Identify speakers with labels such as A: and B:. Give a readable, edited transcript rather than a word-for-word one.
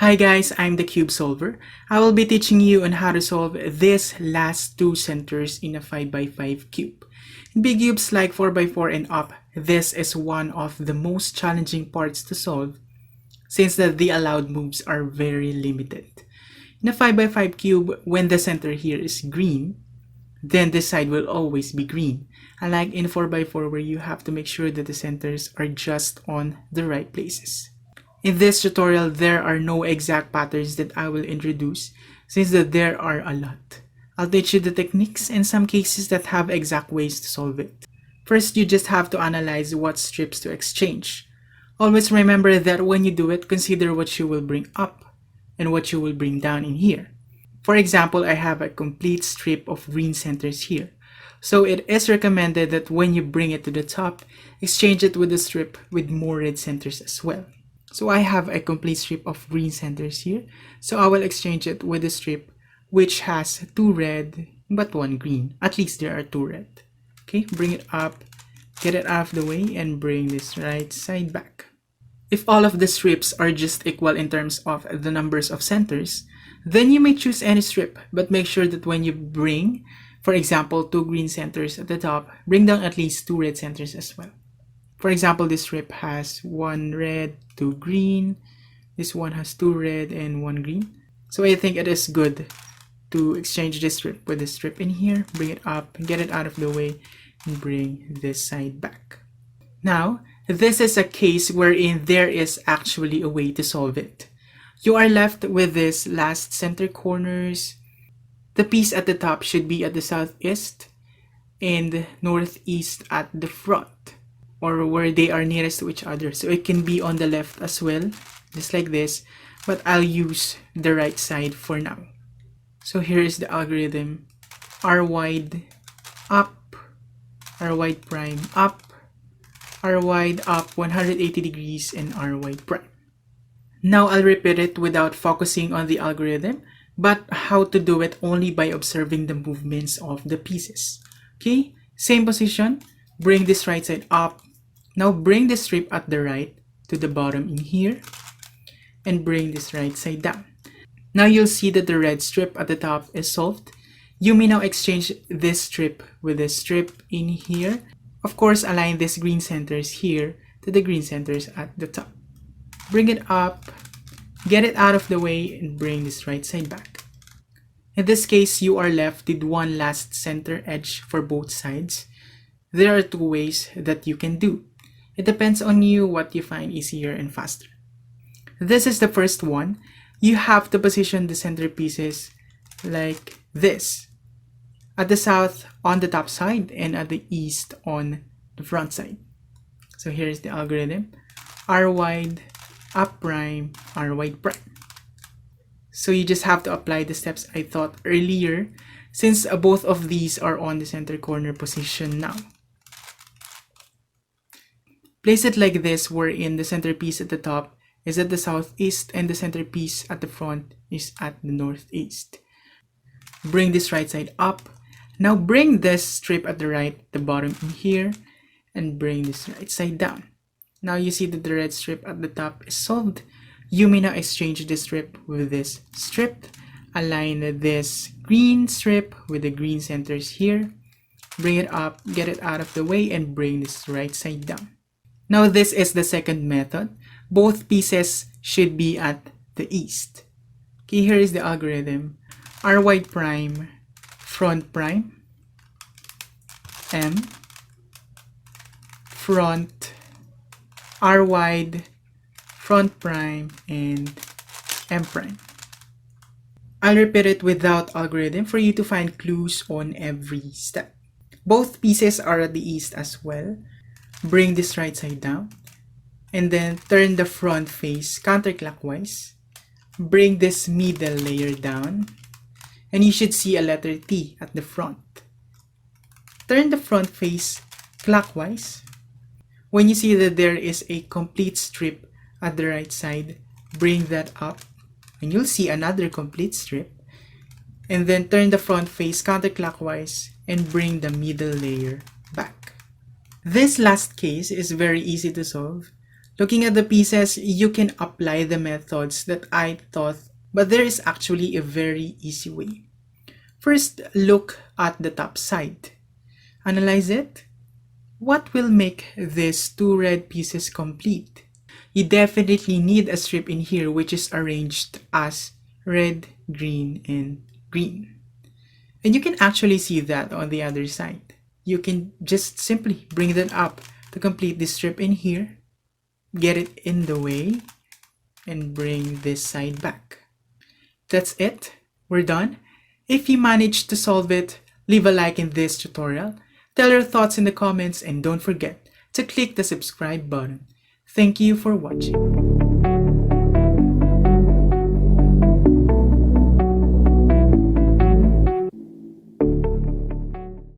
A: Hi guys, I'm TheCubeSolver. I will be teaching you on how to solve these last two centers in a 5x5 cube. In big cubes like 4x4 and up, this is one of the most challenging parts to solve since the allowed moves are very limited. In a 5x5 cube, when the center here is green, then this side will always be green. Unlike in 4x4 where you have to make sure that the centers are just on the right places. In this tutorial, there are no exact patterns that I will introduce since there are a lot. I'll teach you the techniques and some cases that have exact ways to solve it. First, you just have to analyze what strips to exchange. Always remember that when you do it, consider what you will bring up and what you will bring down in here. For example, I have a complete strip of green centers here. So it is recommended that when you bring it to the top, exchange it with a strip with more red centers as well. So I have a complete strip of green centers here. So I will exchange it with a strip which has two red but one green. At least there are two red. Okay, bring it up, get it out of the way, and bring this right side back. If all of the strips are just equal in terms of the numbers of centers, then you may choose any strip, but make sure that when you bring, for example, two green centers at the top, bring down at least two red centers as well. For example, this strip has one red, two green. This one has two red and one green. So I think it is good to exchange this strip with this strip in here, bring it up, get it out of the way, and bring this side back. Now, this is a case wherein there is actually a way to solve it. You are left with this last center corners. The piece at the top should be at the southeast and northeast at the front, or where they are nearest to each other. So it can be on the left as well, just like this, but I'll use the right side for now. So here is the algorithm. R wide up, R wide prime up, R wide up 180 degrees, and R wide prime. Now I'll repeat it without focusing on the algorithm, but how to do it only by observing the movements of the pieces. Okay, same position, bring this right side up. Now bring the strip at the right to the bottom in here and bring this right side down. Now you'll see that the red strip at the top is solved. You may now exchange this strip with this strip in here. Of course, align these green centers here to the green centers at the top. Bring it up, get it out of the way, and bring this right side back. In this case, you are left with one last center edge for both sides. There are two ways that you can do. It depends on you what you find easier and faster. This is the first one. You have to position the center pieces like this. At the south on the top side and at the east on the front side. So here's the algorithm. R wide, up prime, R wide prime. So you just have to apply the steps I taught earlier since both of these are on the center corner position now. Place it like this, wherein the centerpiece at the top is at the southeast and the centerpiece at the front is at the northeast. Bring this right side up. Now bring this strip at the right, the bottom in here, and bring this right side down. Now you see that the red strip at the top is solved. You may now exchange this strip with this strip. Align this green strip with the green centers here. Bring it up, get it out of the way, and bring this right side down. Now this is the second method. Both pieces should be at the east. Okay, here is the algorithm. R wide prime, front prime, M, front, R wide, front prime, and M prime. I'll repeat it without algorithm for you to find clues on every step. Both pieces are at the east as well. Bring this right side down and then turn the front face counterclockwise. Bring this middle layer down and you should see a letter T at the front. Turn the front face clockwise. When you see that there is a complete strip at the right side, bring that up and you'll see another complete strip. And then turn the front face counterclockwise and bring the middle layer back. This last case is very easy to solve. Looking at the pieces, you can apply the methods that I taught, but there is actually a very easy way. First, look at the top side. Analyze it. What will make these two red pieces complete? You definitely need a strip in here which is arranged as red, green, and green. And you can actually see that on the other side. You can just simply bring that up to complete this strip in here, get it in the way, and bring this side back. That's it. We're done. If you managed to solve it, leave a like in this tutorial. Tell your thoughts in the comments and don't forget to click the subscribe button. Thank you for watching.